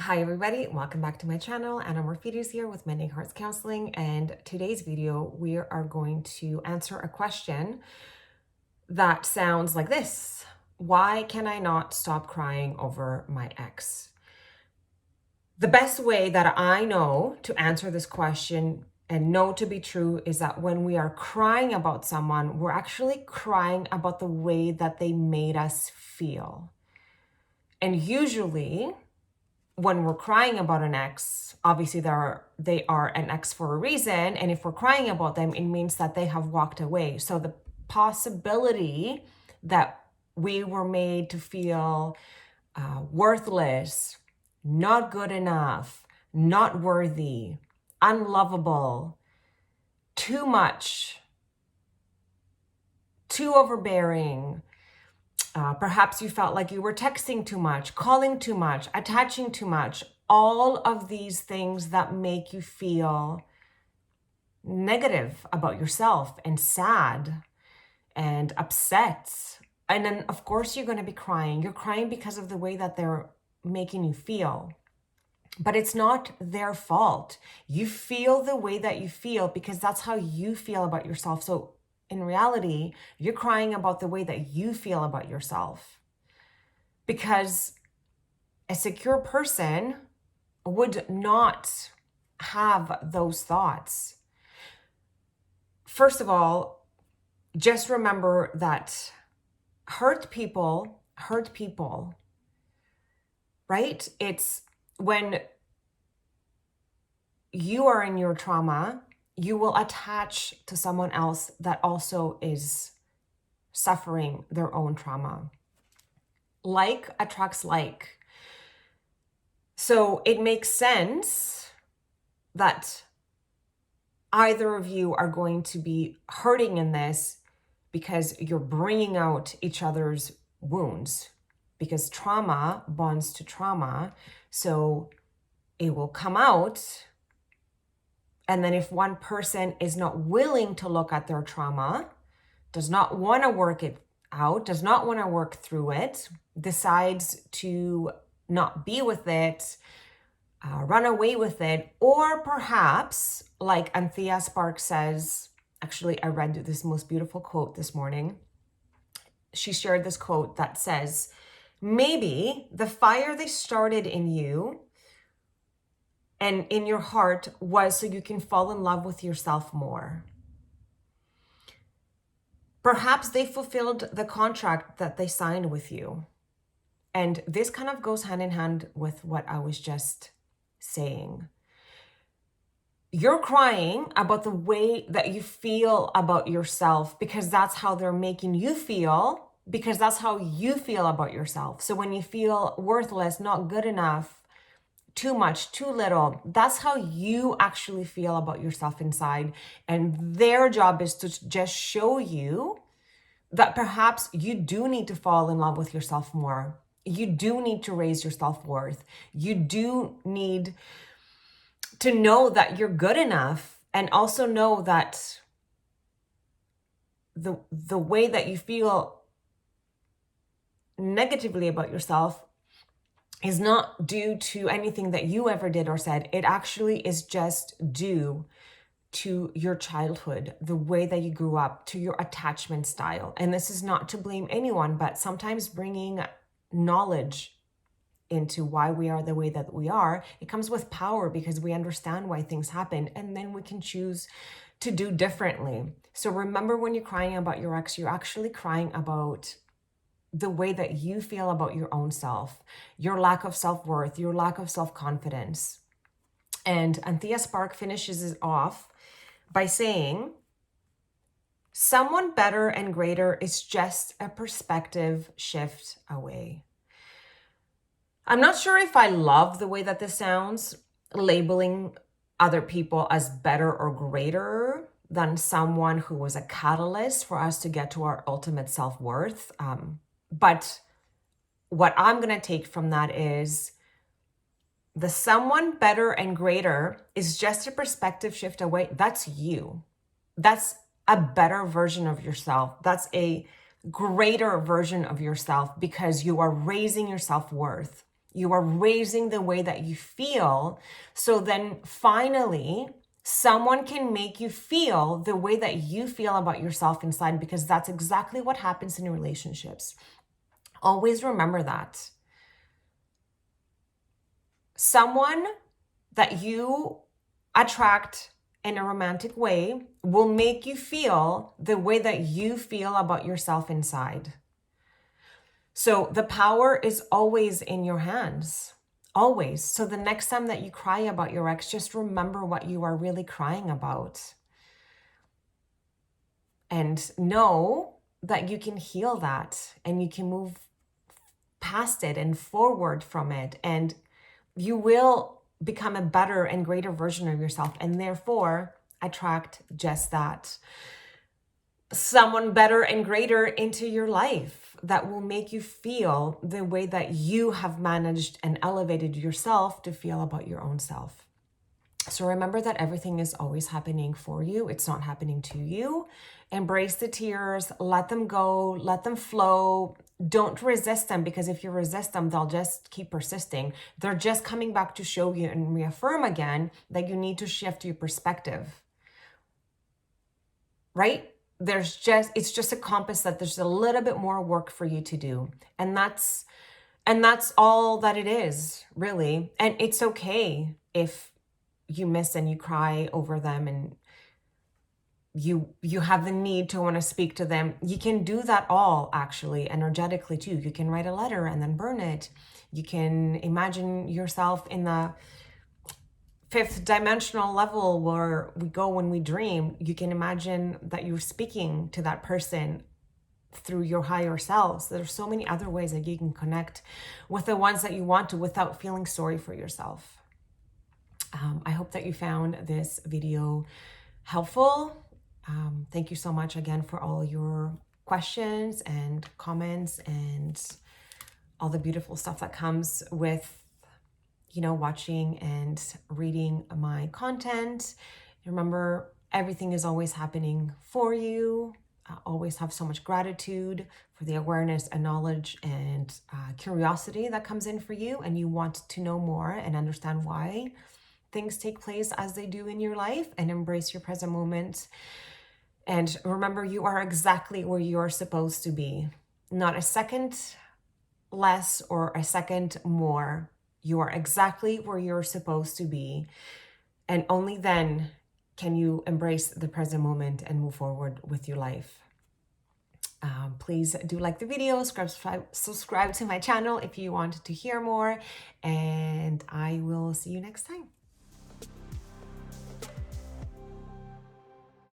Hi everybody, welcome back to my channel. Anna Morphedes here with Mending Hearts Counseling, and today's video we are going to answer a question that sounds like this. Why can I not stop crying over my ex? The best way that I know to answer this question and know to be true is that when we are crying about someone, we're actually crying about the way that they made us feel. And usually when we're crying about an ex, obviously they are an ex for a reason. And if we're crying about them, it means that they have walked away. So the possibility that we were made to feel worthless, not good enough, not worthy, unlovable, too much, too overbearing. Perhaps you felt like you were texting too much, calling too much, attaching too much. All of these things that make you feel negative about yourself and sad and upset. And then, of course, you're going to be crying. You're crying because of the way that they're making you feel. But it's not their fault. You feel the way that you feel because that's how you feel about yourself. So in reality, you're crying about the way that you feel about yourself. Because a secure person would not have those thoughts. First of all, just remember that hurt people, right? It's when you are in your trauma, you will attach to someone else that also is suffering their own trauma. Like attracts like. So it makes sense that either of you are going to be hurting in this because you're bringing out each other's wounds, because trauma bonds to trauma. So it will come out. And then if one person is not willing to look at their trauma, does not want to work it out, does not want to work through it, decides to not be with it, run away with it, or perhaps, like Anthea Sparks says, actually, I read this most beautiful quote this morning. She shared this quote that says, maybe the fire they started in you and in your heart was so you can fall in love with yourself more. Perhaps they fulfilled the contract that they signed with you. And this kind of goes hand in hand with what I was just saying. You're crying about the way that you feel about yourself because that's how they're making you feel, because that's how you feel about yourself. So when you feel worthless, not good enough, too much, too little, that's how you actually feel about yourself inside. And their job is to just show you that perhaps you do need to fall in love with yourself more. You do need to raise your self-worth. You do need to know that you're good enough, and also know that the way that you feel negatively about yourself is not due to anything that you ever did or said. It actually is just due to your childhood, the way that you grew up, to your attachment style. And this is not to blame anyone, but sometimes bringing knowledge into why we are the way that we are, it comes with power because we understand why things happen, and then we can choose to do differently. So remember, when you're crying about your ex, you're actually crying about the way that you feel about your own self, your lack of self-worth, your lack of self-confidence. And Anthea Spark finishes it off by saying, someone better and greater is just a perspective shift away. I'm not sure if I love the way that this sounds, labeling other people as better or greater than someone who was a catalyst for us to get to our ultimate self-worth. But what I'm going to take from that is the someone better and greater is just a perspective shift away. That's you. That's a better version of yourself. That's a greater version of yourself because you are raising your self-worth. You are raising the way that you feel. So then finally, someone can make you feel the way that you feel about yourself inside, because that's exactly what happens in relationships. Always remember that. Someone that you attract in a romantic way will make you feel the way that you feel about yourself inside. So the power is always in your hands, always. So the next time that you cry about your ex, just remember what you are really crying about. And know that you can heal that and you can move past it and forward from it. And you will become a better and greater version of yourself, and therefore attract just that. Someone better and greater into your life that will make you feel the way that you have managed and elevated yourself to feel about your own self. So remember that everything is always happening for you. It's not happening to you. Embrace the tears, let them go, let them flow. Don't resist them, because if you resist them, they'll just keep persisting. They're just coming back to show you and reaffirm again that you need to shift your perspective, right? It's just a compass that there's a little bit more work for you to do. And that's all that it is, really. And it's okay if you miss and you cry over them and you have the need to want to speak to them. You can do that all actually energetically too. You can write a letter and then burn it. You can imagine yourself in the fifth dimensional level where we go when we dream. You can imagine that you're speaking to that person through your higher selves. There's so many other ways that you can connect with the ones that you want to without feeling sorry for yourself. I hope that you found this video helpful. Thank you so much again for all your questions and comments and all the beautiful stuff that comes with, watching and reading my content. Remember, everything is always happening for you. Always have so much gratitude for the awareness and knowledge and curiosity that comes in for you, and you want to know more and understand why things take place as they do in your life, and embrace your present moment. And remember, you are exactly where you're supposed to be. Not a second less or a second more. You are exactly where you're supposed to be. And only then can you embrace the present moment and move forward with your life. Please do like the video, subscribe to my channel if you want to hear more, and I will see you next time.